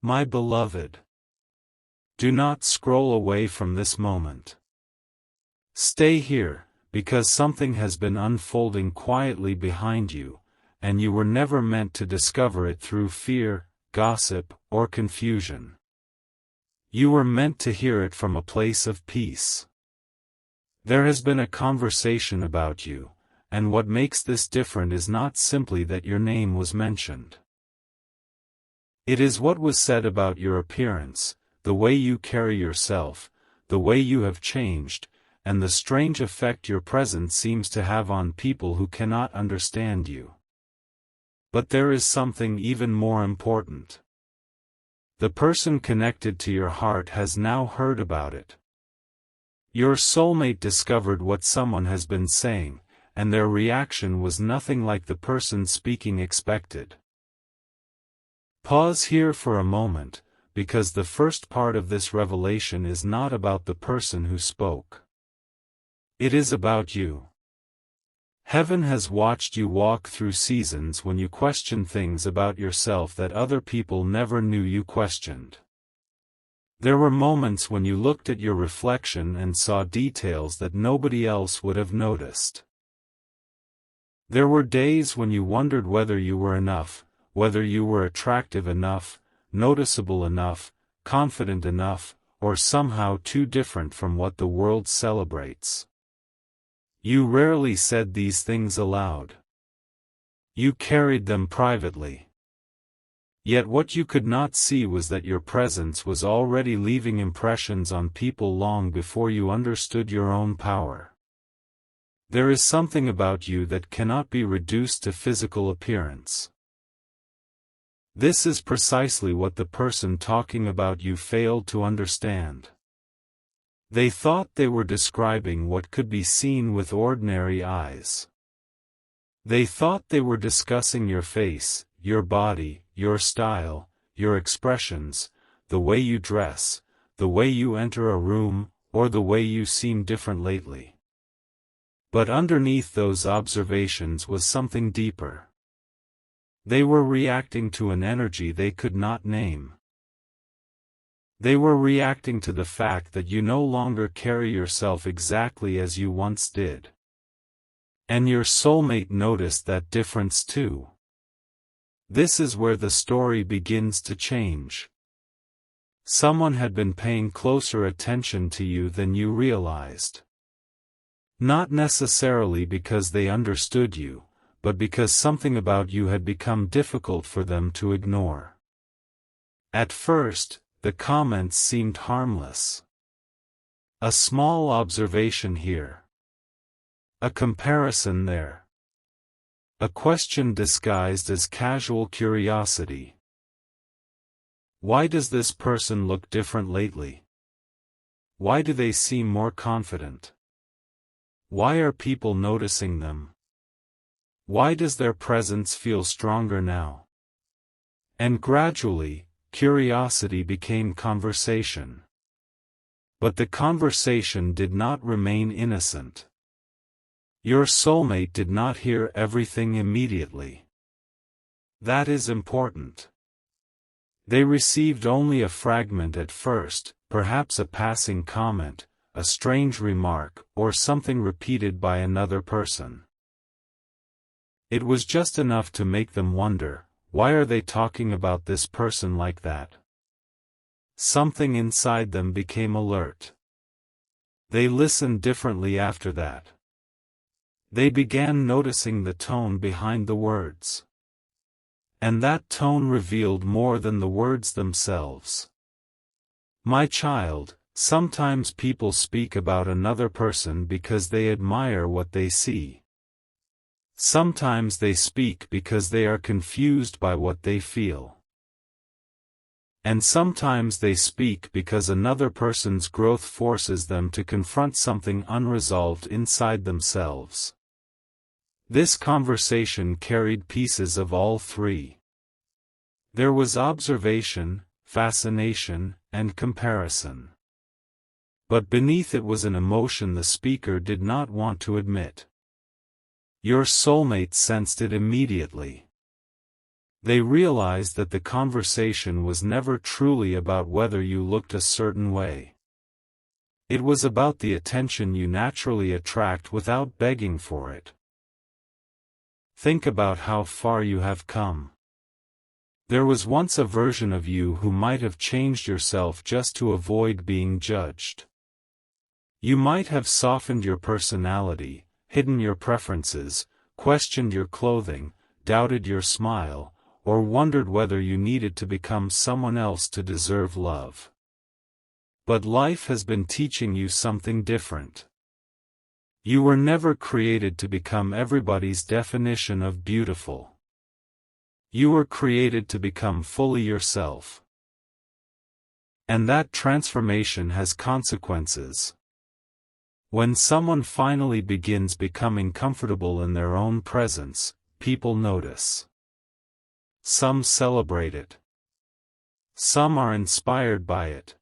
My beloved, do not scroll away from this moment. Stay here, because something has been unfolding quietly behind you, and you were never meant to discover it through fear, gossip, or confusion. You were meant to hear it from a place of peace. There has been a conversation about you, and what makes this different is not simply that your name was mentioned. It is what was said about your appearance, the way you carry yourself, the way you have changed, and the strange effect your presence seems to have on people who cannot understand you. But there is something even more important. The person connected to your heart has now heard about it. Your soulmate discovered what someone has been saying, and their reaction was nothing like the person speaking expected. Pause here for a moment, because the first part of this revelation is not about the person who spoke. It is about you. Heaven has watched you walk through seasons when you question things about yourself that other people never knew you questioned. There were moments when you looked at your reflection and saw details that nobody else would have noticed. There were days when you wondered whether you were enough, whether you were attractive enough, noticeable enough, confident enough, or somehow too different from what the world celebrates. You rarely said these things aloud. You carried them privately. Yet what you could not see was that your presence was already leaving impressions on people long before you understood your own power. There is something about you that cannot be reduced to physical appearance. This is precisely what the person talking about you failed to understand. They thought they were describing what could be seen with ordinary eyes. They thought they were discussing your face, your body, your style, your expressions, the way you dress, the way you enter a room, or the way you seem different lately. But underneath those observations was something deeper. They were reacting to an energy they could not name. They were reacting to the fact that you no longer carry yourself exactly as you once did. And your soulmate noticed that difference too. This is where the story begins to change. Someone had been paying closer attention to you than you realized. Not necessarily because they understood you, but because something about you had become difficult for them to ignore. At first, the comments seemed harmless. A small observation here. A comparison there. A question disguised as casual curiosity. Why does this person look different lately? Why do they seem more confident? Why are people noticing them? Why does their presence feel stronger now? And gradually, curiosity became conversation. But the conversation did not remain innocent. Your soulmate did not hear everything immediately. That is important. They received only a fragment at first, perhaps a passing comment, a strange remark, or something repeated by another person. It was just enough to make them wonder, why are they talking about this person like that? Something inside them became alert. They listened differently after that. They began noticing the tone behind the words. And that tone revealed more than the words themselves. My child, sometimes people speak about another person because they admire what they see. Sometimes they speak because they are confused by what they feel. And sometimes they speak because another person's growth forces them to confront something unresolved inside themselves. This conversation carried pieces of all three. There was observation, fascination, and comparison. But beneath it was an emotion the speaker did not want to admit. Your soulmate sensed it immediately. They realized that the conversation was never truly about whether you looked a certain way. It was about the attention you naturally attract without begging for it. Think about how far you have come. There was once a version of you who might have changed yourself just to avoid being judged. You might have softened your personality, hidden your preferences, questioned your clothing, doubted your smile, or wondered whether you needed to become someone else to deserve love. But life has been teaching you something different. You were never created to become everybody's definition of beautiful. You were created to become fully yourself. And that transformation has consequences. When someone finally begins becoming comfortable in their own presence, people notice. Some celebrate it. Some are inspired by it.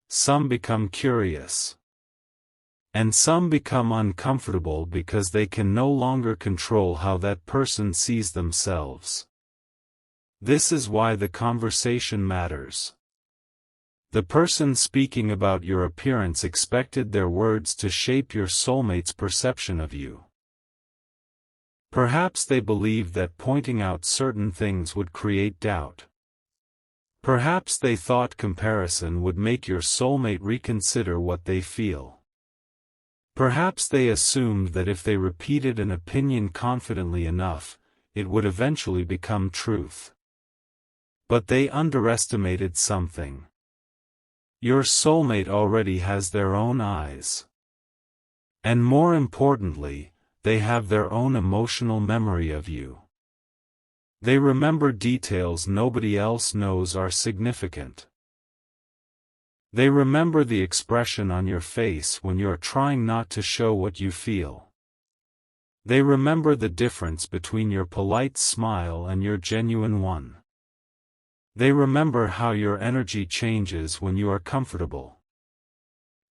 Some become curious. And some become uncomfortable because they can no longer control how that person sees themselves. This is why the conversation matters. The person speaking about your appearance expected their words to shape your soulmate's perception of you. Perhaps they believed that pointing out certain things would create doubt. Perhaps they thought comparison would make your soulmate reconsider what they feel. Perhaps they assumed that if they repeated an opinion confidently enough, it would eventually become truth. But they underestimated something. Your soulmate already has their own eyes. And more importantly, they have their own emotional memory of you. They remember details nobody else knows are significant. They remember the expression on your face when you're trying not to show what you feel. They remember the difference between your polite smile and your genuine one. They remember how your energy changes when you are comfortable.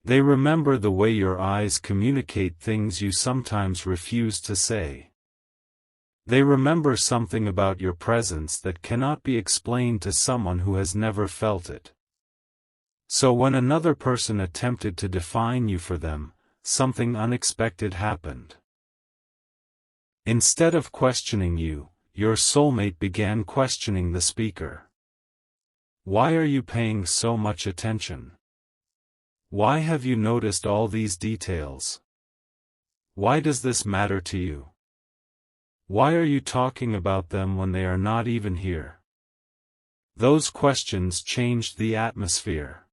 They remember the way your eyes communicate things you sometimes refuse to say. They remember something about your presence that cannot be explained to someone who has never felt it. So when another person attempted to define you for them, something unexpected happened. Instead of questioning you, your soulmate began questioning the speaker. Why are you paying so much attention? Why have you noticed all these details? Why does this matter to you? Why are you talking about them when they are not even here? Those questions changed the atmosphere.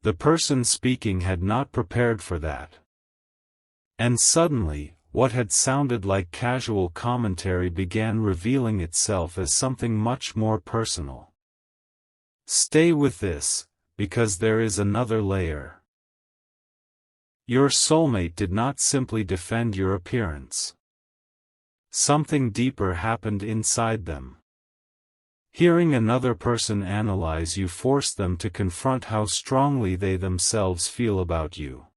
The person speaking had not prepared for that. And suddenly, what had sounded like casual commentary began revealing itself as something much more personal. Stay with this, because there is another layer. Your soulmate did not simply defend your appearance. Something deeper happened inside them. Hearing another person analyze you forced them to confront how strongly they themselves feel about you.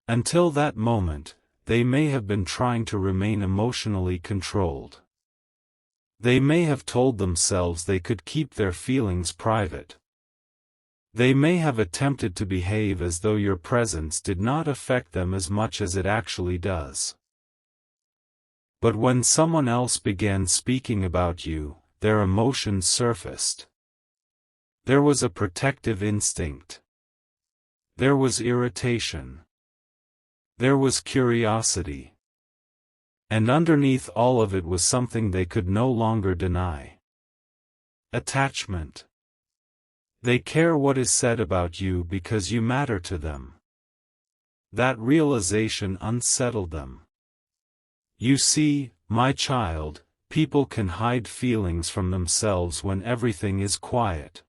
Until that moment, they may have been trying to remain emotionally controlled. They may have told themselves they could keep their feelings private. They may have attempted to behave as though your presence did not affect them as much as it actually does. But when someone else began speaking about you, their emotions surfaced. There was a protective instinct. There was irritation. There was curiosity. And underneath all of it was something they could no longer deny. Attachment. They care what is said about you because you matter to them. That realization unsettled them. You see, my child, people can hide feelings from themselves when everything is quiet.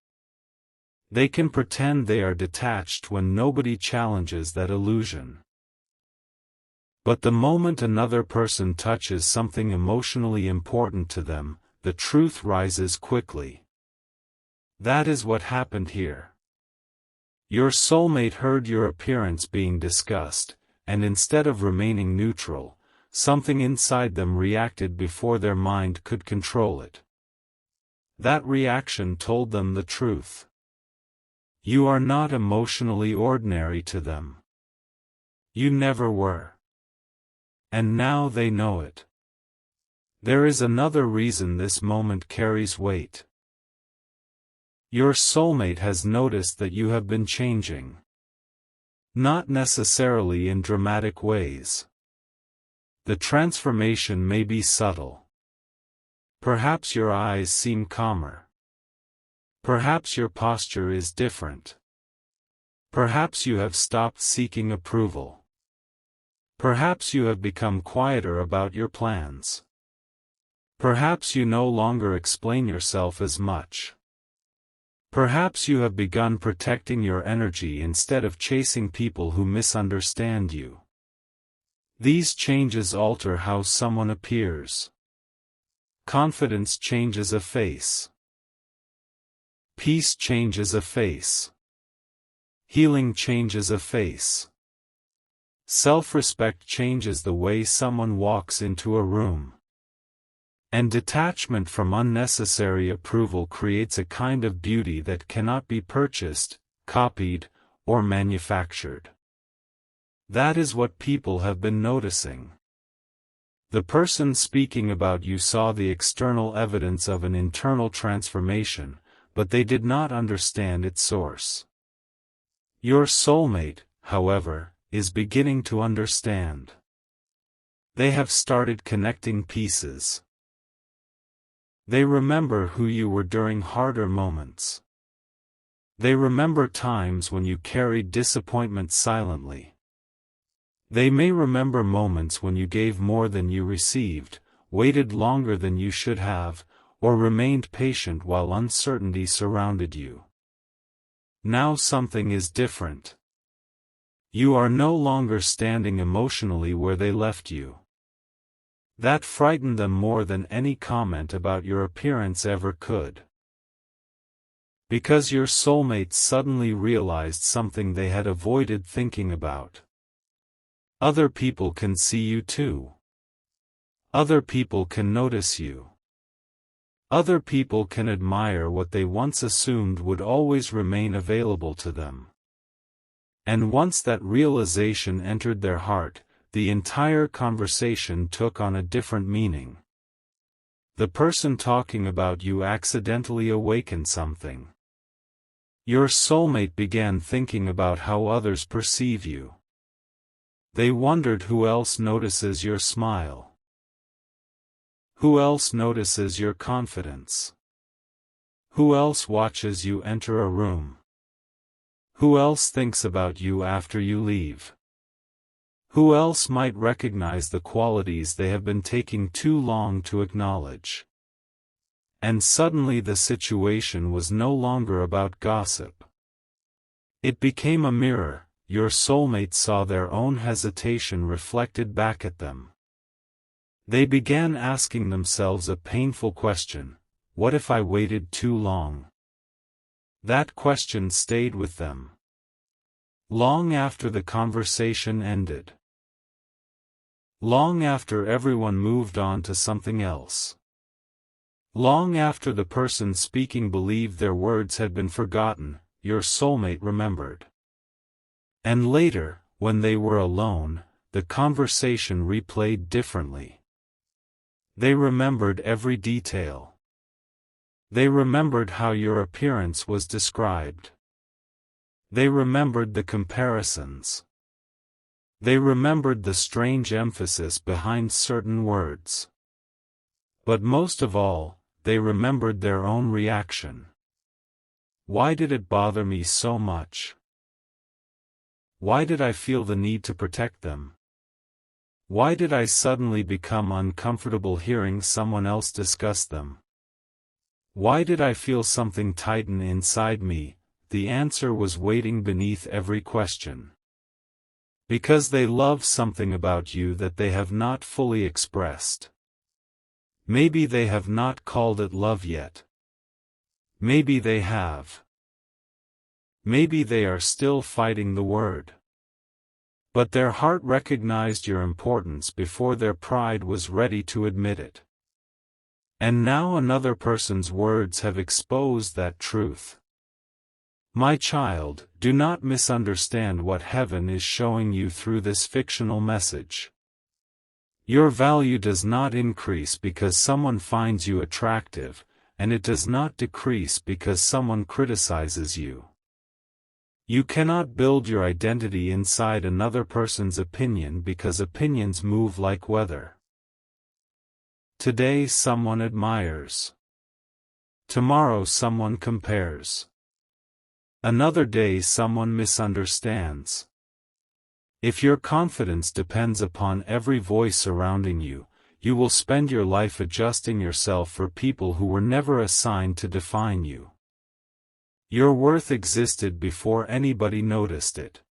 They can pretend they are detached when nobody challenges that illusion. But the moment another person touches something emotionally important to them, the truth rises quickly. That is what happened here. Your soulmate heard your appearance being discussed, and instead of remaining neutral, something inside them reacted before their mind could control it. That reaction told them the truth. You are not emotionally ordinary to them. You never were. And now they know it. There is another reason this moment carries weight. Your soulmate has noticed that you have been changing. Not necessarily in dramatic ways. The transformation may be subtle. Perhaps your eyes seem calmer. Perhaps your posture is different. Perhaps you have stopped seeking approval. Perhaps you have become quieter about your plans. Perhaps you no longer explain yourself as much. Perhaps you have begun protecting your energy instead of chasing people who misunderstand you. These changes alter how someone appears. Confidence changes a face. Peace changes a face. Healing changes a face. Self-respect changes the way someone walks into a room. And detachment from unnecessary approval creates a kind of beauty that cannot be purchased, copied, or manufactured. That is what people have been noticing. The person speaking about you saw the external evidence of an internal transformation, but they did not understand its source. Your soulmate, however, is beginning to understand. They have started connecting pieces. They remember who you were during harder moments. They remember times when you carried disappointment silently. They may remember moments when you gave more than you received, waited longer than you should have, or remained patient while uncertainty surrounded you. Now something is different. You are no longer standing emotionally where they left you. That frightened them more than any comment about your appearance ever could. Because your soulmate suddenly realized something they had avoided thinking about. Other people can see you too. Other people can notice you. Other people can admire what they once assumed would always remain available to them. And once that realization entered their heart, the entire conversation took on a different meaning. The person talking about you accidentally awakened something. Your soulmate began thinking about how others perceive you. They wondered who else notices your smile. Who else notices your confidence? Who else watches you enter a room? Who else thinks about you after you leave? Who else might recognize the qualities they have been taking too long to acknowledge? And suddenly the situation was no longer about gossip. It became a mirror. Your soulmate saw their own hesitation reflected back at them. They began asking themselves a painful question: what if I waited too long? That question stayed with them. Long after the conversation ended. Long after everyone moved on to something else. Long after the person speaking believed their words had been forgotten, your soulmate remembered. And later, when they were alone, the conversation replayed differently. They remembered every detail. They remembered how your appearance was described. They remembered the comparisons. They remembered the strange emphasis behind certain words. But most of all, they remembered their own reaction. Why did it bother me so much? Why did I feel the need to protect them? Why did I suddenly become uncomfortable hearing someone else discuss them? Why did I feel something tighten inside me? The answer was waiting beneath every question. Because they love something about you that they have not fully expressed. Maybe they have not called it love yet. Maybe they have. Maybe they are still fighting the word. But their heart recognized your importance before their pride was ready to admit it. And now another person's words have exposed that truth. My child, do not misunderstand what heaven is showing you through this fictional message. Your value does not increase because someone finds you attractive, and it does not decrease because someone criticizes you. You cannot build your identity inside another person's opinion because opinions move like weather. Today someone admires. Tomorrow someone compares. Another day someone misunderstands. If your confidence depends upon every voice surrounding you, you will spend your life adjusting yourself for people who were never assigned to define you. Your worth existed before anybody noticed it.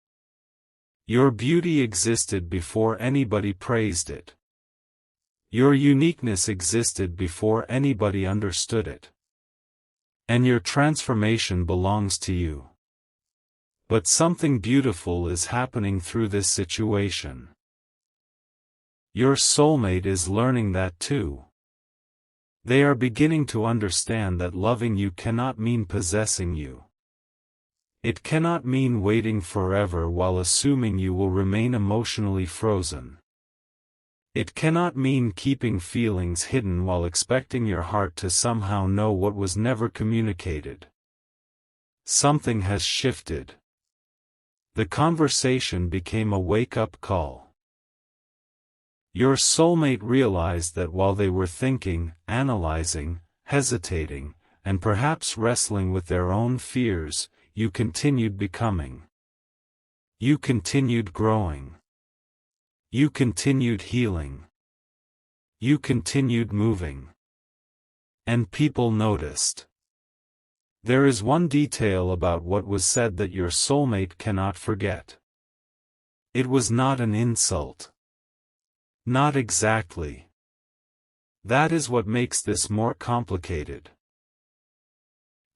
Your beauty existed before anybody praised it. Your uniqueness existed before anybody understood it. And your transformation belongs to you. But something beautiful is happening through this situation. Your soulmate is learning that too. They are beginning to understand that loving you cannot mean possessing you. It cannot mean waiting forever while assuming you will remain emotionally frozen. It cannot mean keeping feelings hidden while expecting your heart to somehow know what was never communicated. Something has shifted. The conversation became a wake-up call. Your soulmate realized that while they were thinking, analyzing, hesitating, and perhaps wrestling with their own fears, you continued becoming. You continued growing. You continued healing. You continued moving. And people noticed. There is one detail about what was said that your soulmate cannot forget. It was not an insult. Not exactly. That is what makes this more complicated.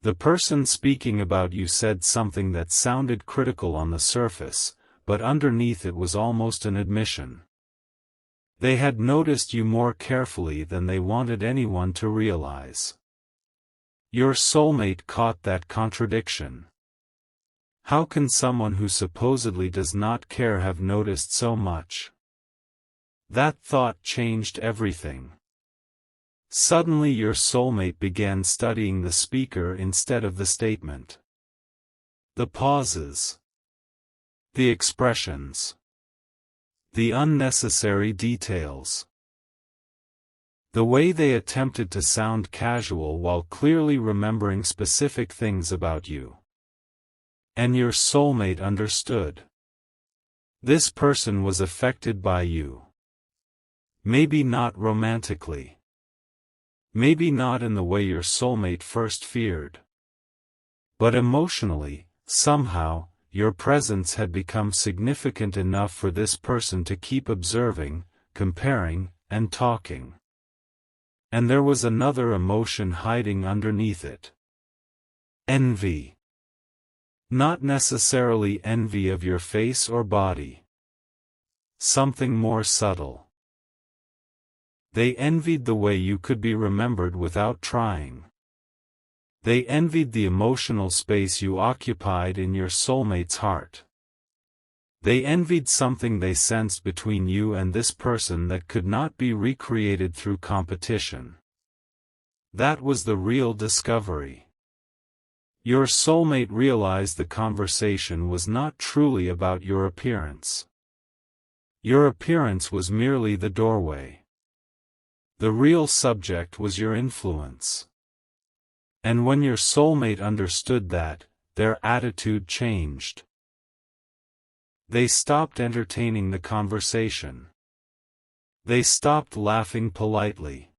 The person speaking about you said something that sounded critical on the surface, but underneath it was almost an admission. They had noticed you more carefully than they wanted anyone to realize. Your soulmate caught that contradiction. How can someone who supposedly does not care have noticed so much? That thought changed everything. Suddenly your soulmate began studying the speaker instead of the statement. The pauses. The expressions. The unnecessary details. The way they attempted to sound casual while clearly remembering specific things about you. And your soulmate understood. This person was affected by you. Maybe not romantically. Maybe not in the way your soulmate first feared. But emotionally, somehow, your presence had become significant enough for this person to keep observing, comparing, and talking. And there was another emotion hiding underneath it. Envy. Not necessarily envy of your face or body. Something more subtle. They envied the way you could be remembered without trying. They envied the emotional space you occupied in your soulmate's heart. They envied something they sensed between you and this person that could not be recreated through competition. That was the real discovery. Your soulmate realized the conversation was not truly about your appearance. Your appearance was merely the doorway. The real subject was your influence. And when your soulmate understood that, their attitude changed. They stopped entertaining the conversation. They stopped laughing politely.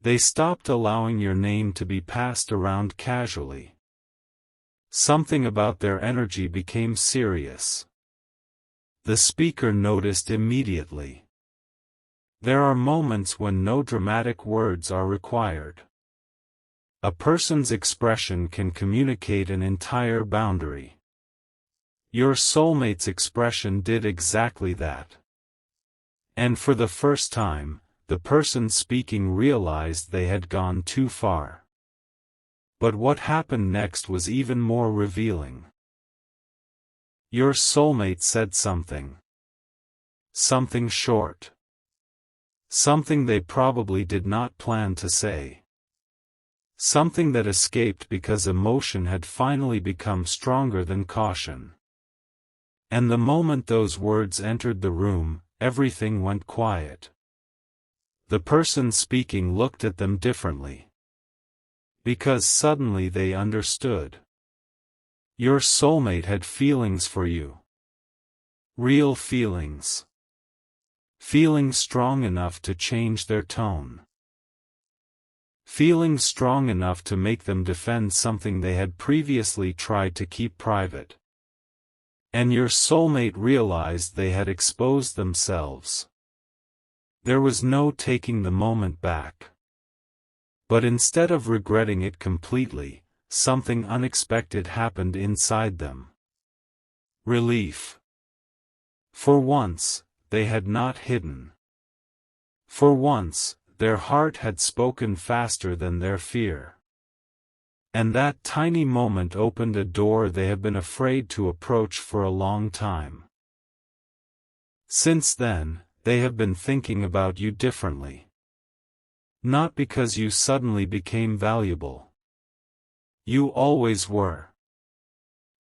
They stopped allowing your name to be passed around casually. Something about their energy became serious. The speaker noticed immediately. There are moments when no dramatic words are required. A person's expression can communicate an entire boundary. Your soulmate's expression did exactly that. And for the first time, the person speaking realized they had gone too far. But what happened next was even more revealing. Your soulmate said something. Something short. Something they probably did not plan to say. Something that escaped because emotion had finally become stronger than caution. And the moment those words entered the room, everything went quiet. The person speaking looked at them differently. Because suddenly they understood. Your soulmate had feelings for you. Real feelings. Feelings strong enough to change their tone. Feelings strong enough to make them defend something they had previously tried to keep private. And your soulmate realized they had exposed themselves. There was no taking the moment back. But instead of regretting it completely, something unexpected happened inside them. Relief. For once, they had not hidden. For once, their heart had spoken faster than their fear. And that tiny moment opened a door they have been afraid to approach for a long time. Since then, they have been thinking about you differently. Not because you suddenly became valuable. You always were.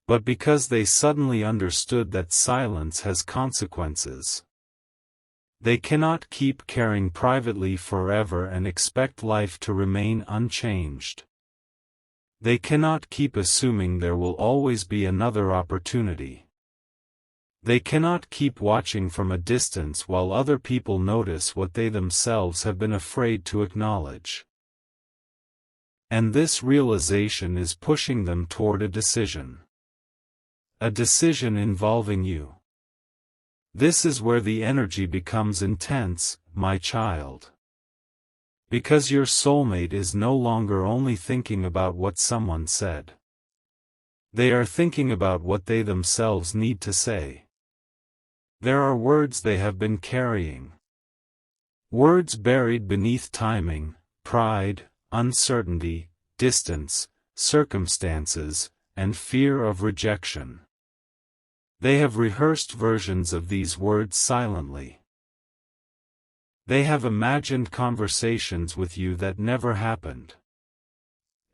But because they suddenly understood that silence has consequences. They cannot keep caring privately forever and expect life to remain unchanged. They cannot keep assuming there will always be another opportunity. They cannot keep watching from a distance while other people notice what they themselves have been afraid to acknowledge. And this realization is pushing them toward a decision. A decision involving you. This is where the energy becomes intense, my child. Because your soulmate is no longer only thinking about what someone said. They are thinking about what they themselves need to say. There are words they have been carrying. Words buried beneath timing, pride, uncertainty, distance, circumstances, and fear of rejection. They have rehearsed versions of these words silently. They have imagined conversations with you that never happened.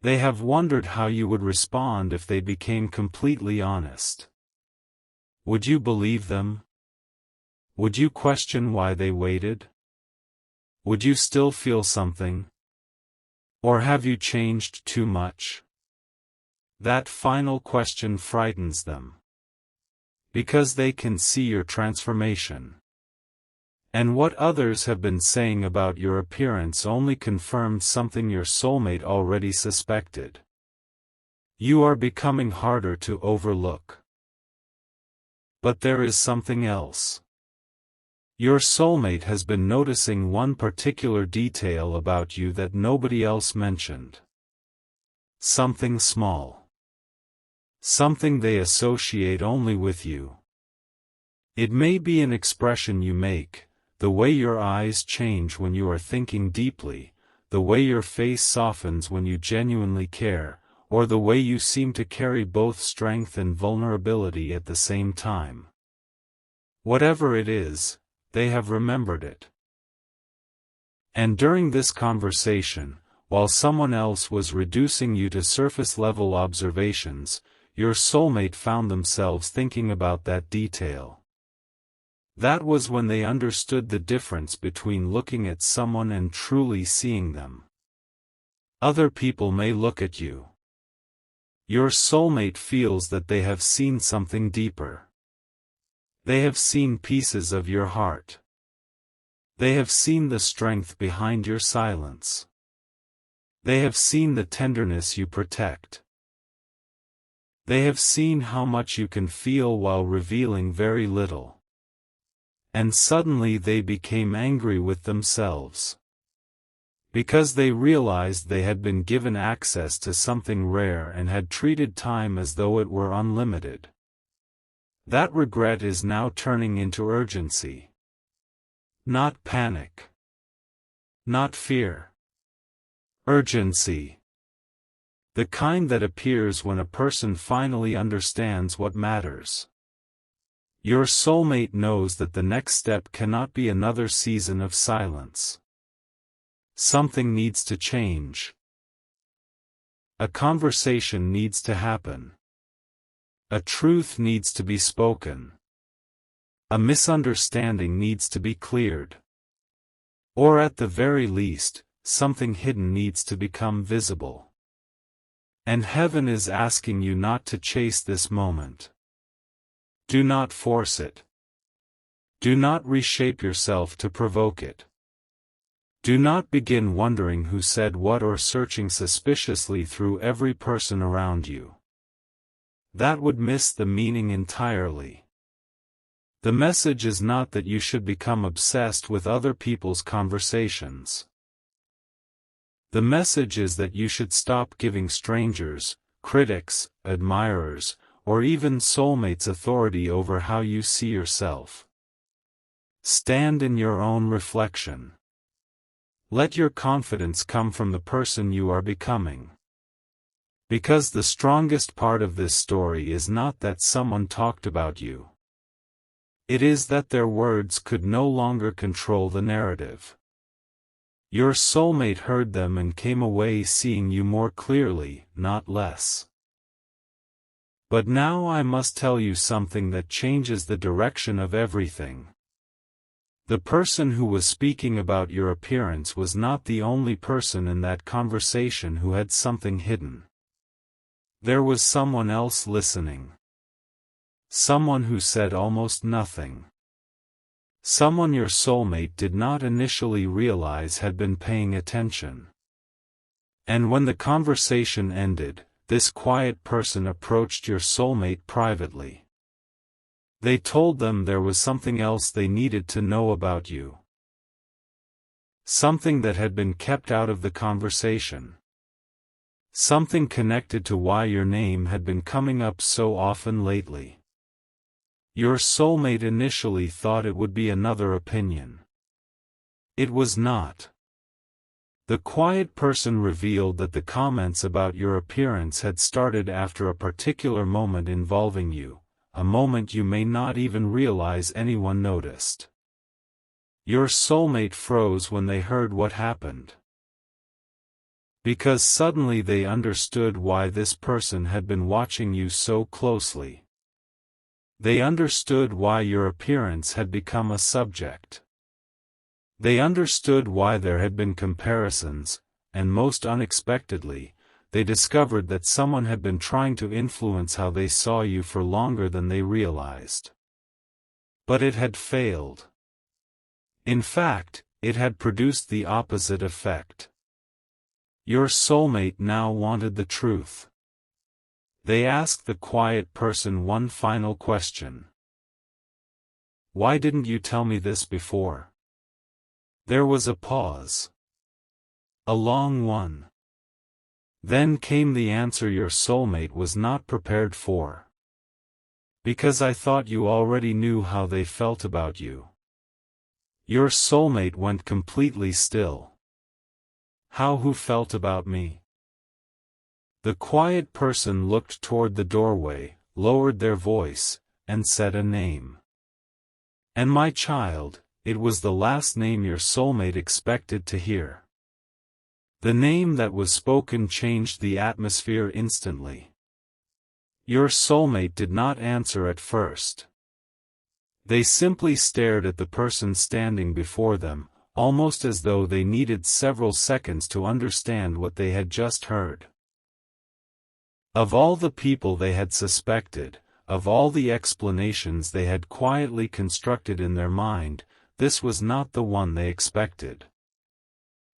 They have wondered how you would respond if they became completely honest. Would you believe them? Would you question why they waited? Would you still feel something? Or have you changed too much? That final question frightens them. Because they can see your transformation. And what others have been saying about your appearance only confirmed something your soulmate already suspected. You are becoming harder to overlook. But there is something else. Your soulmate has been noticing one particular detail about you that nobody else mentioned. Something small. Something they associate only with you. It may be an expression you make, the way your eyes change when you are thinking deeply, the way your face softens when you genuinely care, or the way you seem to carry both strength and vulnerability at the same time. Whatever it is, they have remembered it. And during this conversation, while someone else was reducing you to surface-level observations, your soulmate found themselves thinking about that detail. That was when they understood the difference between looking at someone and truly seeing them. Other people may look at you. Your soulmate feels that they have seen something deeper. They have seen pieces of your heart. They have seen the strength behind your silence. They have seen the tenderness you protect. They have seen how much you can feel while revealing very little. And suddenly they became angry with themselves. Because they realized they had been given access to something rare and had treated time as though it were unlimited. That regret is now turning into urgency. Not panic. Not fear. Urgency. The kind that appears when a person finally understands what matters. Your soulmate knows that the next step cannot be another season of silence. Something needs to change. A conversation needs to happen. A truth needs to be spoken. A misunderstanding needs to be cleared. Or at the very least, something hidden needs to become visible. And heaven is asking you not to chase this moment. Do not force it. Do not reshape yourself to provoke it. Do not begin wondering who said what or searching suspiciously through every person around you. That would miss the meaning entirely. The message is not that you should become obsessed with other people's conversations. The message is that you should stop giving strangers, critics, admirers, or even soulmates authority over how you see yourself. Stand in your own reflection. Let your confidence come from the person you are becoming. Because the strongest part of this story is not that someone talked about you. It is that their words could no longer control the narrative. Your soulmate heard them and came away seeing you more clearly, not less. But now I must tell you something that changes the direction of everything. The person who was speaking about your appearance was not the only person in that conversation who had something hidden. There was someone else listening. Someone who said almost nothing. Someone your soulmate did not initially realize had been paying attention. And when the conversation ended, this quiet person approached your soulmate privately. They told them there was something else they needed to know about you. Something that had been kept out of the conversation. Something connected to why your name had been coming up so often lately. Your soulmate initially thought it would be another opinion. It was not. The quiet person revealed that the comments about your appearance had started after a particular moment involving you, a moment you may not even realize anyone noticed. Your soulmate froze when they heard what happened. Because suddenly they understood why this person had been watching you so closely. They understood why your appearance had become a subject. They understood why there had been comparisons, and most unexpectedly, they discovered that someone had been trying to influence how they saw you for longer than they realized. But it had failed. In fact, it had produced the opposite effect. Your soulmate now wanted the truth. They asked the quiet person one final question. Why didn't you tell me this before? There was a pause. A long one. Then came the answer your soulmate was not prepared for. Because I thought you already knew how they felt about you. Your soulmate went completely still. How who felt about me? The quiet person looked toward the doorway, lowered their voice, and said a name. And my child, it was the last name your soulmate expected to hear. The name that was spoken changed the atmosphere instantly. Your soulmate did not answer at first. They simply stared at the person standing before them, almost as though they needed several seconds to understand what they had just heard. Of all the people they had suspected, of all the explanations they had quietly constructed in their mind, this was not the one they expected.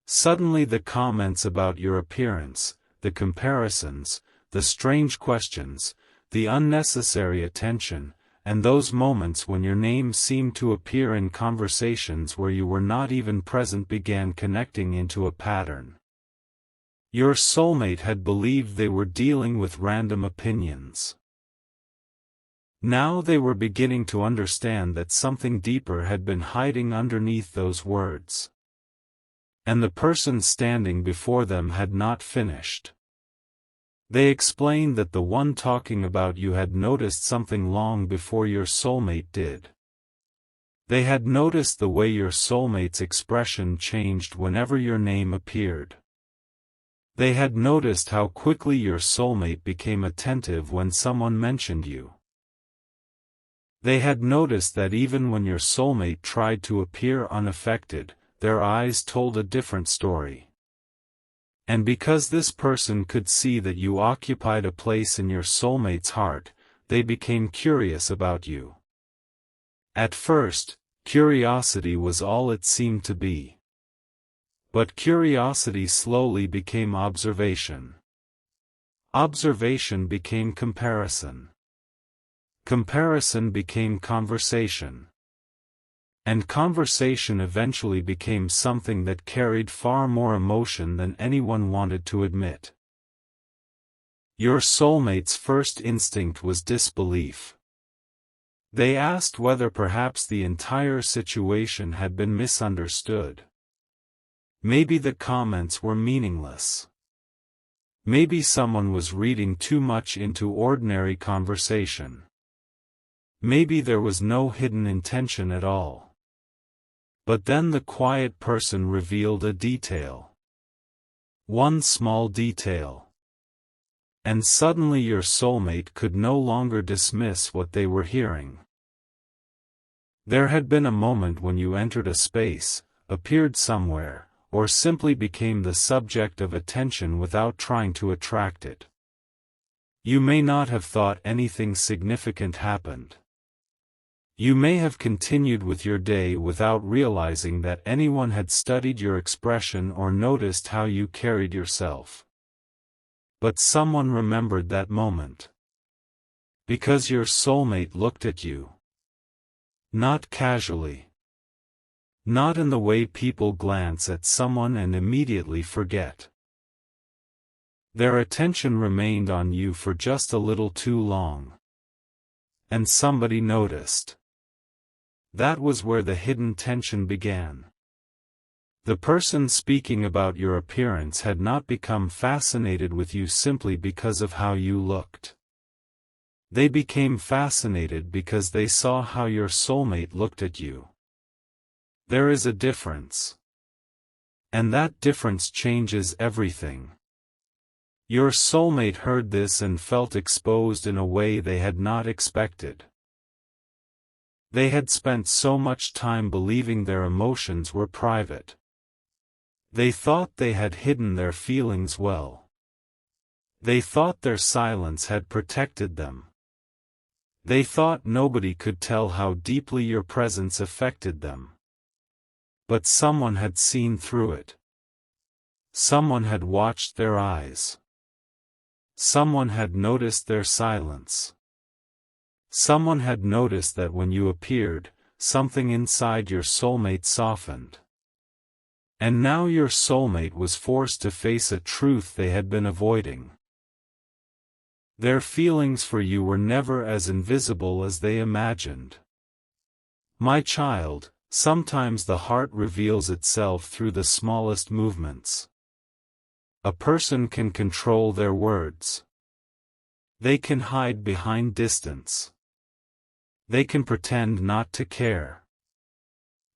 Suddenly the comments about your appearance, the comparisons, the strange questions, the unnecessary attention, and those moments when your name seemed to appear in conversations where you were not even present began connecting into a pattern. Your soulmate had believed they were dealing with random opinions. Now they were beginning to understand that something deeper had been hiding underneath those words. And the person standing before them had not finished. They explained that the one talking about you had noticed something long before your soulmate did. They had noticed the way your soulmate's expression changed whenever your name appeared. They had noticed how quickly your soulmate became attentive when someone mentioned you. They had noticed that even when your soulmate tried to appear unaffected, their eyes told a different story. And because this person could see that you occupied a place in your soulmate's heart, they became curious about you. At first, curiosity was all it seemed to be. But curiosity slowly became observation. Observation became comparison. Comparison became conversation. And conversation eventually became something that carried far more emotion than anyone wanted to admit. Your soulmate's first instinct was disbelief. They asked whether perhaps the entire situation had been misunderstood. Maybe the comments were meaningless. Maybe someone was reading too much into ordinary conversation. Maybe there was no hidden intention at all. But then the quiet person revealed a detail. One small detail. And suddenly your soulmate could no longer dismiss what they were hearing. There had been a moment when you entered a space, appeared somewhere, or simply became the subject of attention without trying to attract it. You may not have thought anything significant happened. You may have continued with your day without realizing that anyone had studied your expression or noticed how you carried yourself. But someone remembered that moment. Because your soulmate looked at you. Not casually. Not in the way people glance at someone and immediately forget. Their attention remained on you for just a little too long. And somebody noticed. That was where the hidden tension began. The person speaking about your appearance had not become fascinated with you simply because of how you looked. They became fascinated because they saw how your soulmate looked at you. There is a difference. And that difference changes everything. Your soulmate heard this and felt exposed in a way they had not expected. They had spent so much time believing their emotions were private. They thought they had hidden their feelings well. They thought their silence had protected them. They thought nobody could tell how deeply your presence affected them. But someone had seen through it. Someone had watched their eyes. Someone had noticed their silence. Someone had noticed that when you appeared, something inside your soulmate softened. And now your soulmate was forced to face a truth they had been avoiding. Their feelings for you were never as invisible as they imagined. My child, sometimes the heart reveals itself through the smallest movements. A person can control their words. They can hide behind distance. They can pretend not to care.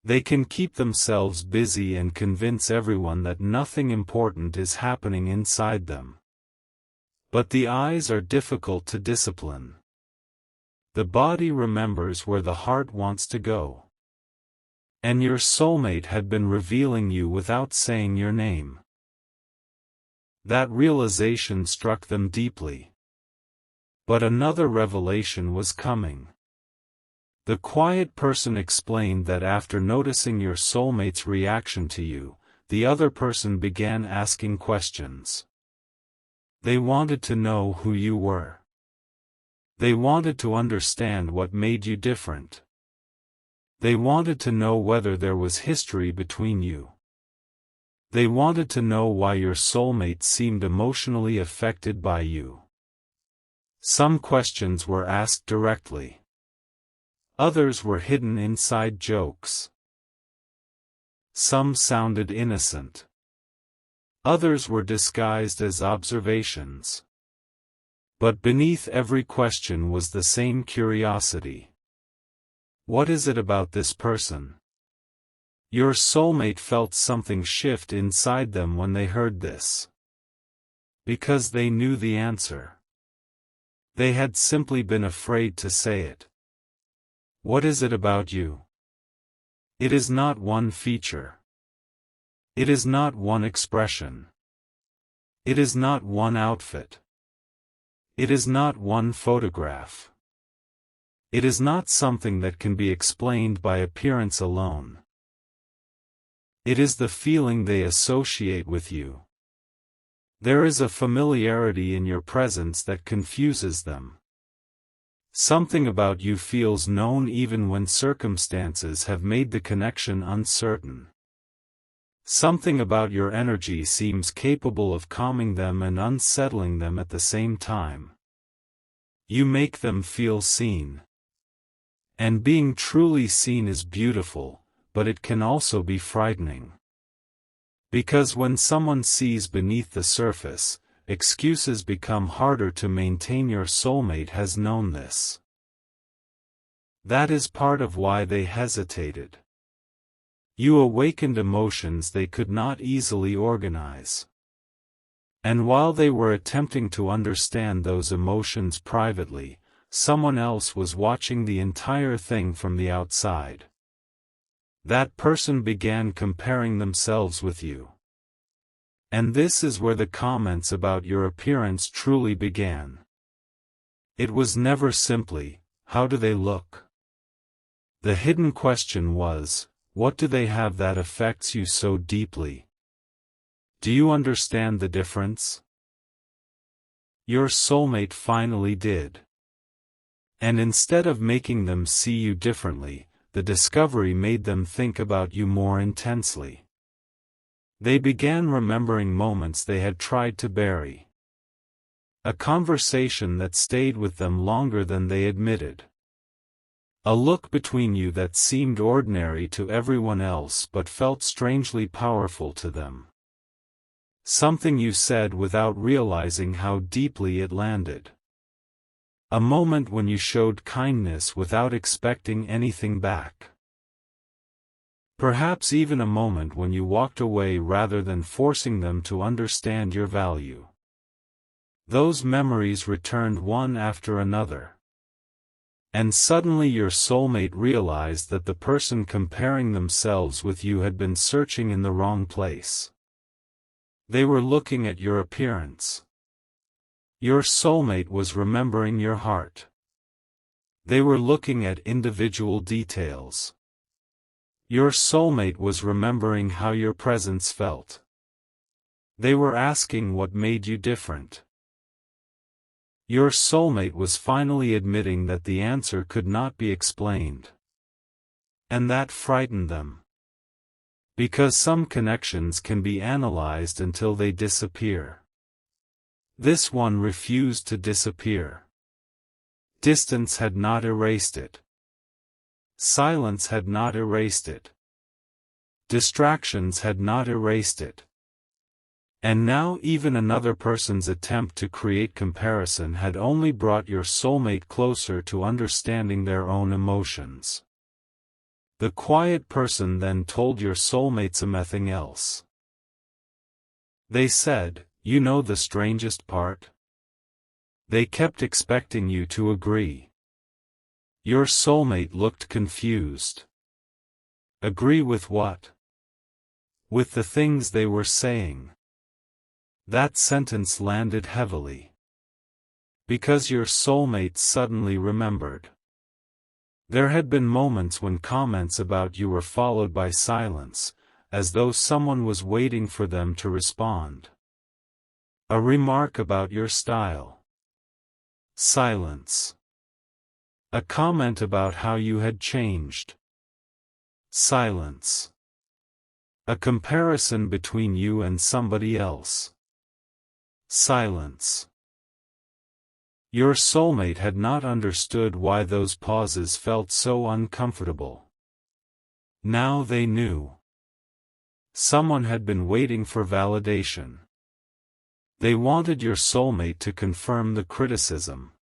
They can keep themselves busy and convince everyone that nothing important is happening inside them. But the eyes are difficult to discipline. The body remembers where the heart wants to go. And your soulmate had been revealing you without saying your name. That realization struck them deeply. But another revelation was coming. The quiet person explained that after noticing your soulmate's reaction to you, the other person began asking questions. They wanted to know who you were. They wanted to understand what made you different. They wanted to know whether there was history between you. They wanted to know why your soulmate seemed emotionally affected by you. Some questions were asked directly. Others were hidden inside jokes. Some sounded innocent. Others were disguised as observations. But beneath every question was the same curiosity. What is it about this person? Your soulmate felt something shift inside them when they heard this. Because they knew the answer. They had simply been afraid to say it. What is it about you? It is not one feature. It is not one expression. It is not one outfit. It is not one photograph. It is not something that can be explained by appearance alone. It is the feeling they associate with you. There is a familiarity in your presence that confuses them. Something about you feels known even when circumstances have made the connection uncertain. Something about your energy seems capable of calming them and unsettling them at the same time. You make them feel seen. And being truly seen is beautiful, but it can also be frightening. Because when someone sees beneath the surface, excuses become harder to maintain. Your soulmate has known this. That is part of why they hesitated. You awakened emotions they could not easily organize. And while they were attempting to understand those emotions privately, someone else was watching the entire thing from the outside. That person began comparing themselves with you. And this is where the comments about your appearance truly began. It was never simply, how do they look? The hidden question was, what do they have that affects you so deeply? Do you understand the difference? Your soulmate finally did. And instead of making them see you differently, the discovery made them think about you more intensely. They began remembering moments they had tried to bury. A conversation that stayed with them longer than they admitted. A look between you that seemed ordinary to everyone else but felt strangely powerful to them. Something you said without realizing how deeply it landed. A moment when you showed kindness without expecting anything back. Perhaps even a moment when you walked away rather than forcing them to understand your value. Those memories returned one after another. And suddenly your soulmate realized that the person comparing themselves with you had been searching in the wrong place. They were looking at your appearance. Your soulmate was remembering your heart. They were looking at individual details. Your soulmate was remembering how your presence felt. They were asking what made you different. Your soulmate was finally admitting that the answer could not be explained. And that frightened them. Because some connections can be analyzed until they disappear. This one refused to disappear. Distance had not erased it. Silence had not erased it. Distractions had not erased it. And now even another person's attempt to create comparison had only brought your soulmate closer to understanding their own emotions. The quiet person then told your soulmate something else. They said, you know the strangest part? They kept expecting you to agree. Your soulmate looked confused. Agree with what? With the things they were saying. That sentence landed heavily. Because your soulmate suddenly remembered. There had been moments when comments about you were followed by silence, as though someone was waiting for them to respond. A remark about your style. Silence. A comment about how you had changed. Silence. A comparison between you and somebody else. Silence. Your soulmate had not understood why those pauses felt so uncomfortable. Now they knew. Someone had been waiting for validation. They wanted your soulmate to confirm the criticism.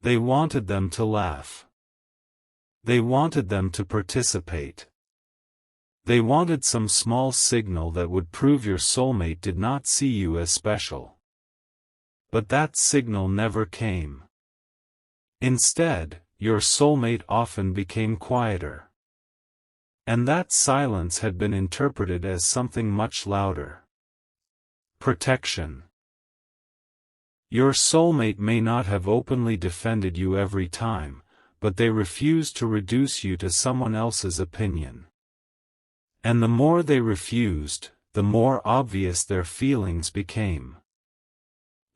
They wanted them to laugh. They wanted them to participate. They wanted some small signal that would prove your soulmate did not see you as special. But that signal never came. Instead, your soulmate often became quieter. And that silence had been interpreted as something much louder. Protection. Your soulmate may not have openly defended you every time, but they refused to reduce you to someone else's opinion. And the more they refused, the more obvious their feelings became.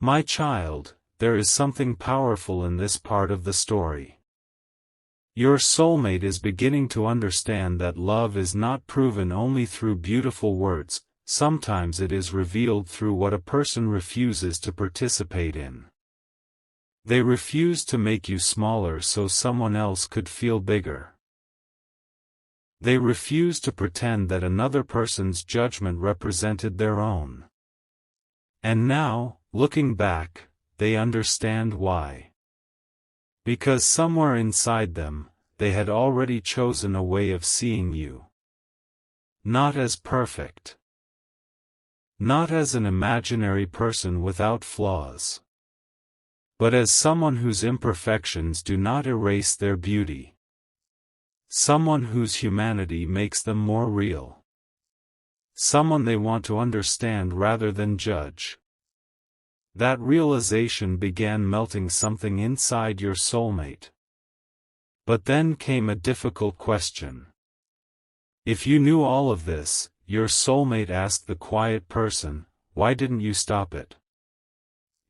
My child, there is something powerful in this part of the story. Your soulmate is beginning to understand that love is not proven only through beautiful words, sometimes it is revealed through what a person refuses to participate in. They refuse to make you smaller so someone else could feel bigger. They refuse to pretend that another person's judgment represented their own. And now, looking back, they understand why. Because somewhere inside them, they had already chosen a way of seeing you. Not as perfect. Not as an imaginary person without flaws. But as someone whose imperfections do not erase their beauty. Someone whose humanity makes them more real. Someone they want to understand rather than judge. That realization began melting something inside your soulmate. But then came a difficult question. If you knew all of this, your soulmate asked the quiet person, why didn't you stop it?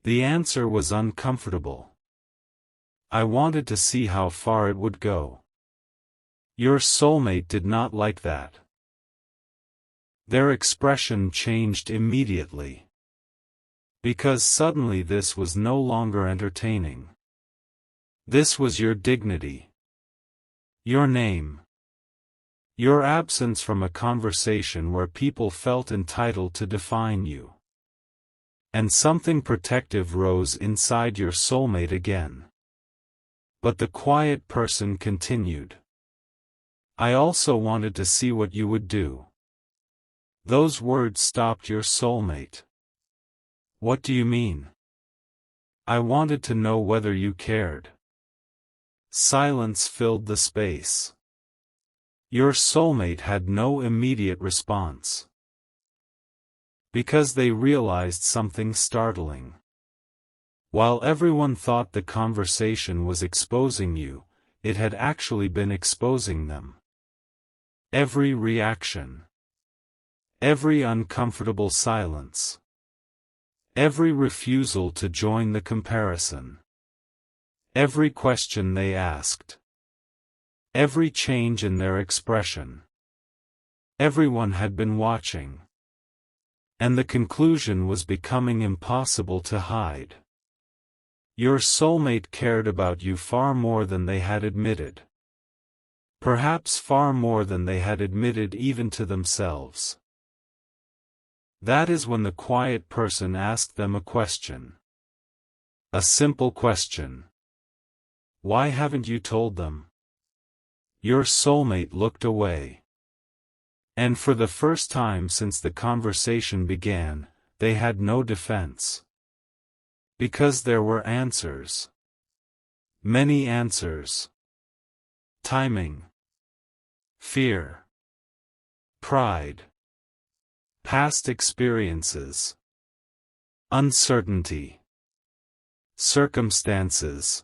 The answer was uncomfortable. I wanted to see how far it would go. Your soulmate did not like that. Their expression changed immediately. Because suddenly this was no longer entertaining. This was your dignity. Your name. Your absence from a conversation where people felt entitled to define you. And something protective rose inside your soulmate again. But the quiet person continued. I also wanted to see what you would do. Those words stopped your soulmate. What do you mean? I wanted to know whether you cared. Silence filled the space. Your soulmate had no immediate response. Because they realized something startling. While everyone thought the conversation was exposing you, it had actually been exposing them. Every reaction. Every uncomfortable silence. Every refusal to join the comparison. Every question they asked. Every change in their expression. Everyone had been watching. And the conclusion was becoming impossible to hide. Your soulmate cared about you far more than they had admitted. Perhaps far more than they had admitted even to themselves. That is when the quiet person asked them a question. A simple question. Why haven't you told them? Your soulmate looked away. And for the first time since the conversation began, they had no defense. Because there were answers. Many answers. Timing. Fear. Pride. Past experiences. Uncertainty. Circumstances.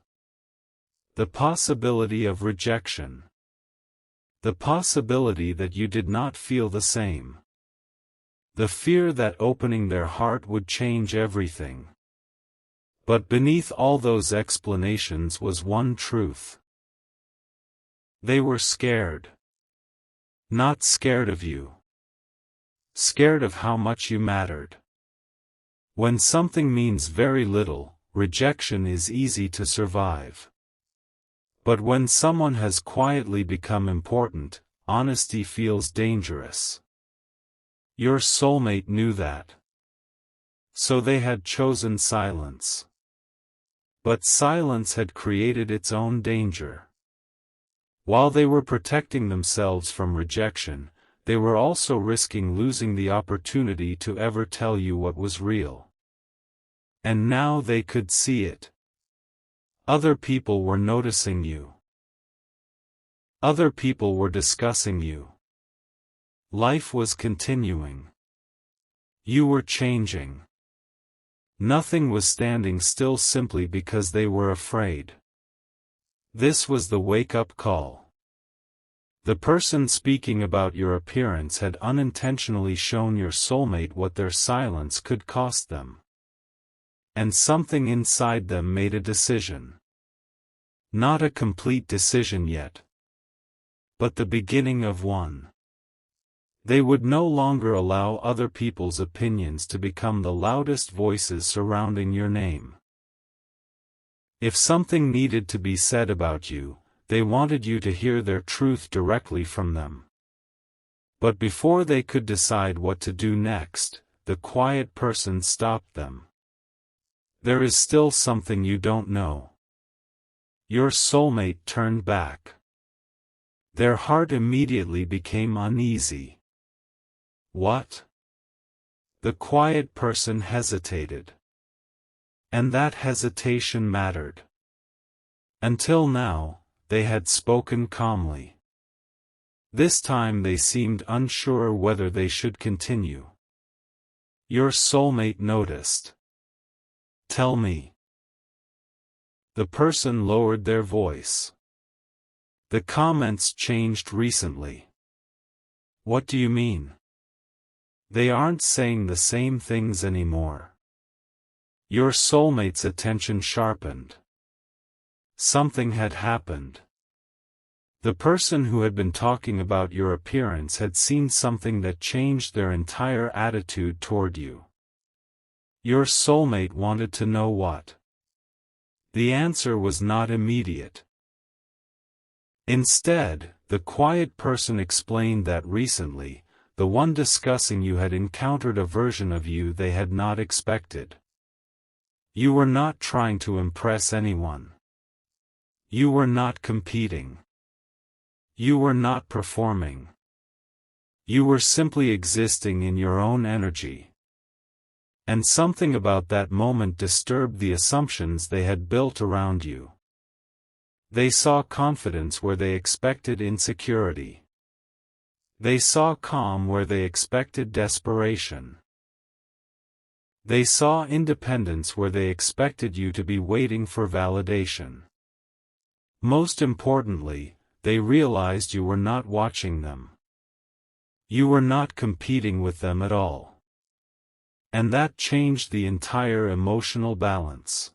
The possibility of rejection. The possibility that you did not feel the same. The fear that opening their heart would change everything. But beneath all those explanations was one truth. They were scared. Not scared of you. Scared of how much you mattered. When something means very little, rejection is easy to survive. But when someone has quietly become important, honesty feels dangerous. Your soulmate knew that. So they had chosen silence. But silence had created its own danger. While they were protecting themselves from rejection, they were also risking losing the opportunity to ever tell you what was real. And now they could see it. Other people were noticing you. Other people were discussing you. Life was continuing. You were changing. Nothing was standing still simply because they were afraid. This was the wake-up call. The person speaking about your appearance had unintentionally shown your soulmate what their silence could cost them. And something inside them made a decision. Not a complete decision yet, but the beginning of one. They would no longer allow other people's opinions to become the loudest voices surrounding your name. If something needed to be said about you, they wanted you to hear their truth directly from them. But before they could decide what to do next, the quiet person stopped them. There is still something you don't know. Your soulmate turned back. Their heart immediately became uneasy. What? The quiet person hesitated. And that hesitation mattered. Until now, they had spoken calmly. This time they seemed unsure whether they should continue. Your soulmate noticed. Tell me. The person lowered their voice. The comments changed recently. What do you mean? They aren't saying the same things anymore. Your soulmate's attention sharpened. Something had happened. The person who had been talking about your appearance had seen something that changed their entire attitude toward you. Your soulmate wanted to know what. The answer was not immediate. Instead, the quiet person explained that recently, the one discussing you had encountered a version of you they had not expected. You were not trying to impress anyone. You were not competing. You were not performing. You were simply existing in your own energy. And something about that moment disturbed the assumptions they had built around you. They saw confidence where they expected insecurity. They saw calm where they expected desperation. They saw independence where they expected you to be waiting for validation. Most importantly, they realized you were not watching them. You were not competing with them at all. And that changed the entire emotional balance.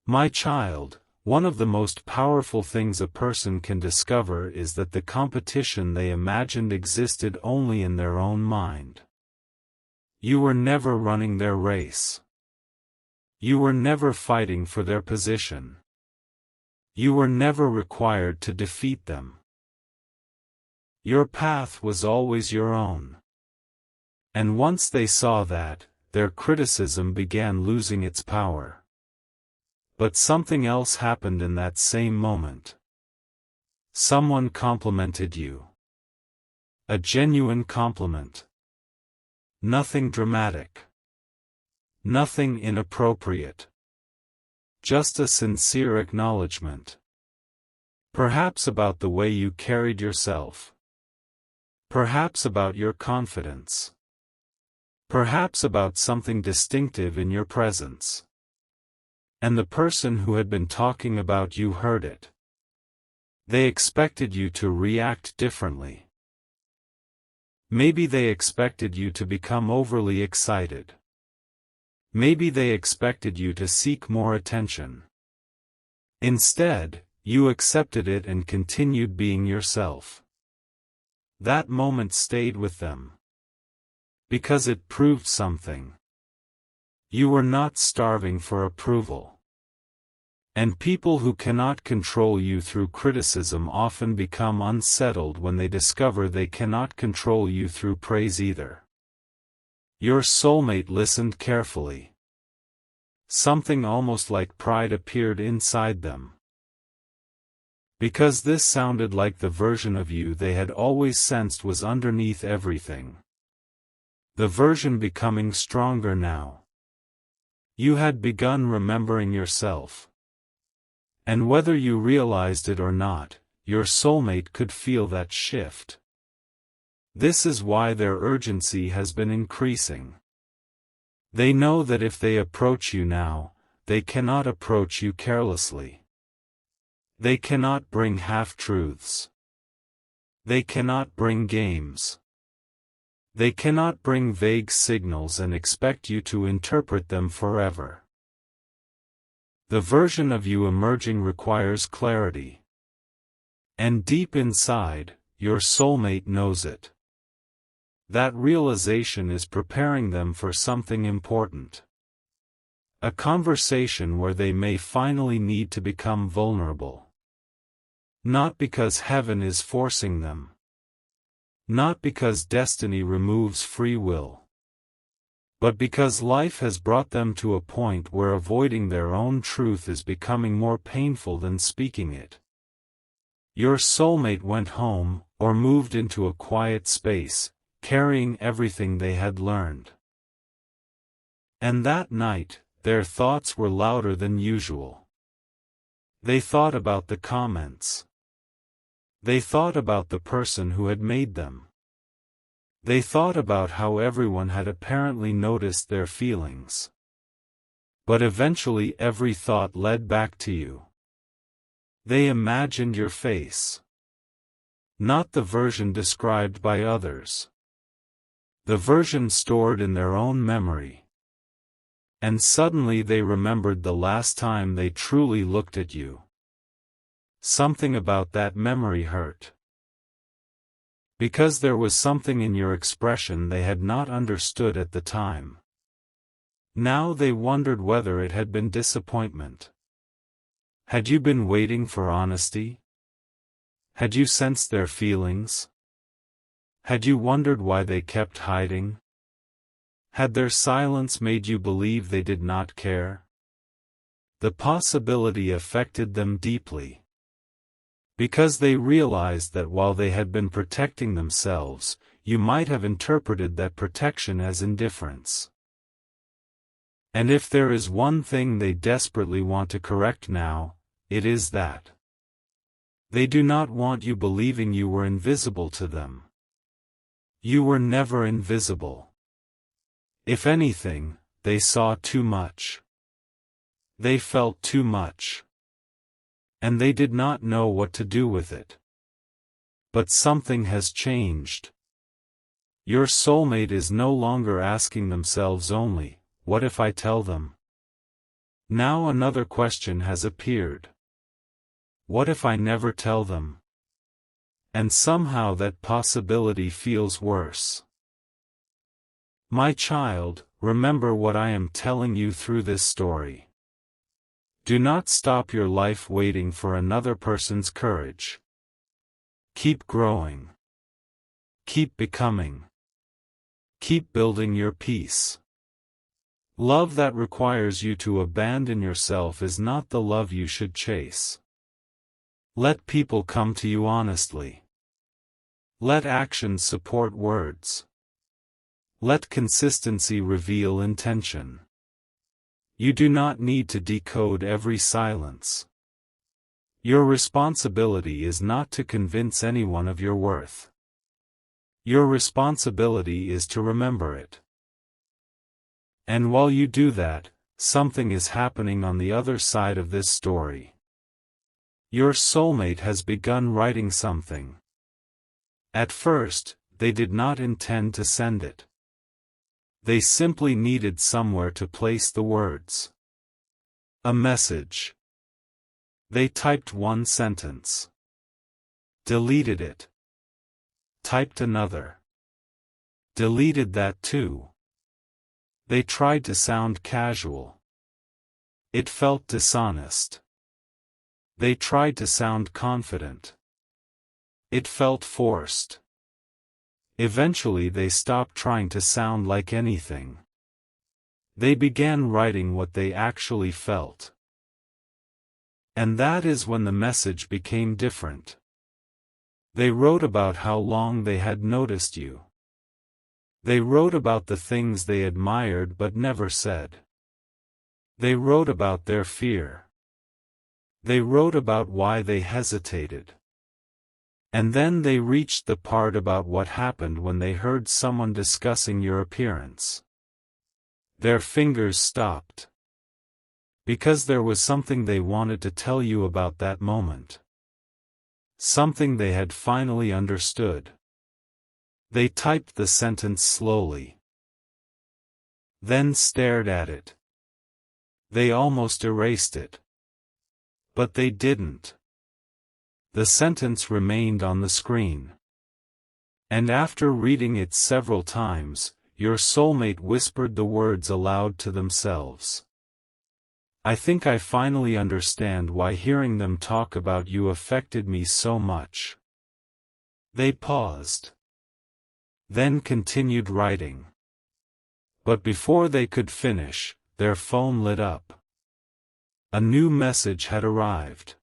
My child, one of the most powerful things a person can discover is that the competition they imagined existed only in their own mind. You were never running their race. You were never fighting for their position. You were never required to defeat them. Your path was always your own. And once they saw that, their criticism began losing its power. But something else happened in that same moment. Someone complimented you. A genuine compliment. Nothing dramatic. Nothing inappropriate. Just a sincere acknowledgement. Perhaps about the way you carried yourself. Perhaps about your confidence. Perhaps about something distinctive in your presence. And the person who had been talking about you heard it. They expected you to react differently. Maybe they expected you to become overly excited. Maybe they expected you to seek more attention. Instead, you accepted it and continued being yourself. That moment stayed with them. Because it proved something. You were not starving for approval. And people who cannot control you through criticism often become unsettled when they discover they cannot control you through praise either. Your soulmate listened carefully. Something almost like pride appeared inside them. Because this sounded like the version of you they had always sensed was underneath everything. The version becoming stronger now. You had begun remembering yourself. And whether you realized it or not, your soulmate could feel that shift. This is why their urgency has been increasing. They know that if they approach you now, they cannot approach you carelessly. They cannot bring half-truths. They cannot bring games. They cannot bring vague signals and expect you to interpret them forever. The version of you emerging requires clarity. And deep inside, your soulmate knows it. That realization is preparing them for something important. A conversation where they may finally need to become vulnerable. Not because heaven is forcing them. Not because destiny removes free will. But because life has brought them to a point where avoiding their own truth is becoming more painful than speaking it. Your soulmate went home, or moved into a quiet space, carrying everything they had learned. And that night, their thoughts were louder than usual. They thought about the comments. They thought about the person who had made them. They thought about how everyone had apparently noticed their feelings. But eventually every thought led back to you. They imagined your face. Not the version described by others. The version stored in their own memory. And suddenly they remembered the last time they truly looked at you. Something about that memory hurt. Because there was something in your expression they had not understood at the time. Now they wondered whether it had been disappointment. Had you been waiting for honesty? Had you sensed their feelings? Had you wondered why they kept hiding? Had their silence made you believe they did not care? The possibility affected them deeply. Because they realized that while they had been protecting themselves, you might have interpreted that protection as indifference. And if there is one thing they desperately want to correct now, it is that. They do not want you believing you were invisible to them. You were never invisible. If anything, they saw too much. They felt too much. And they did not know what to do with it. But something has changed. Your soulmate is no longer asking themselves only, what if I tell them? Now another question has appeared. What if I never tell them? And somehow that possibility feels worse. My child, remember what I am telling you through this story. Do not stop your life waiting for another person's courage. Keep growing. Keep becoming. Keep building your peace. Love that requires you to abandon yourself is not the love you should chase. Let people come to you honestly. Let actions support words. Let consistency reveal intention. You do not need to decode every silence. Your responsibility is not to convince anyone of your worth. Your responsibility is to remember it. And while you do that, something is happening on the other side of this story. Your soulmate has begun writing something. At first, they did not intend to send it. They simply needed somewhere to place the words. A message. They typed one sentence. Deleted it. Typed another. Deleted that too. They tried to sound casual. It felt dishonest. They tried to sound confident. It felt forced. Eventually they stopped trying to sound like anything. They began writing what they actually felt. And that is when the message became different. They wrote about how long they had noticed you. They wrote about the things they admired but never said. They wrote about their fear. They wrote about why they hesitated. And then they reached the part about what happened when they heard someone discussing your appearance. Their fingers stopped. Because there was something they wanted to tell you about that moment. Something they had finally understood. They typed the sentence slowly. Then stared at it. They almost erased it. But they didn't. The sentence remained on the screen. And after reading it several times, your soulmate whispered the words aloud to themselves. I think I finally understand why hearing them talk about you affected me so much. They paused. Then continued writing. But before they could finish, their phone lit up. A new message had arrived.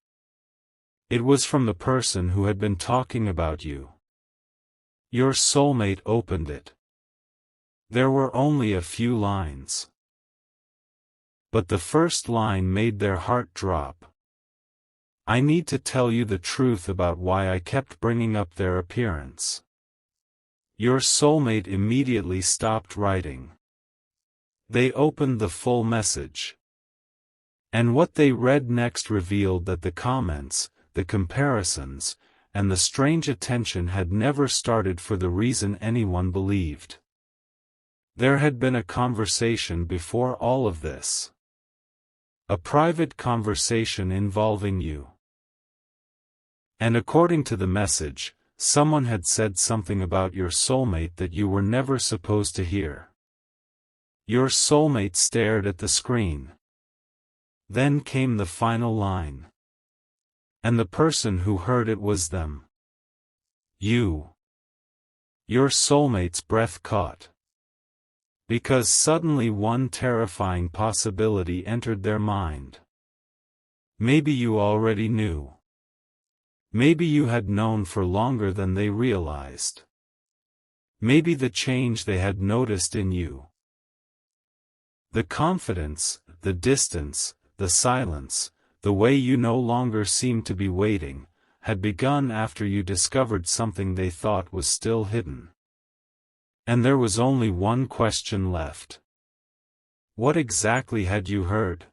It was from the person who had been talking about you. Your soulmate opened it. There were only a few lines. But the first line made their heart drop. I need to tell you the truth about why I kept bringing up their appearance. Your soulmate immediately stopped writing. They opened the full message. And what they read next revealed that the comments, the comparisons, and the strange attention had never started for the reason anyone believed. There had been a conversation before all of this. A private conversation involving you. And according to the message, someone had said something about your soulmate that you were never supposed to hear. Your soulmate stared at the screen. Then came the final line. And the person who heard it was them. You. Your soulmate's breath caught. Because suddenly one terrifying possibility entered their mind. Maybe you already knew. Maybe you had known for longer than they realized. Maybe the change they had noticed in you. The confidence, the distance, the silence, the way you no longer seemed to be waiting, had begun after you discovered something they thought was still hidden. And there was only one question left. What exactly had you heard?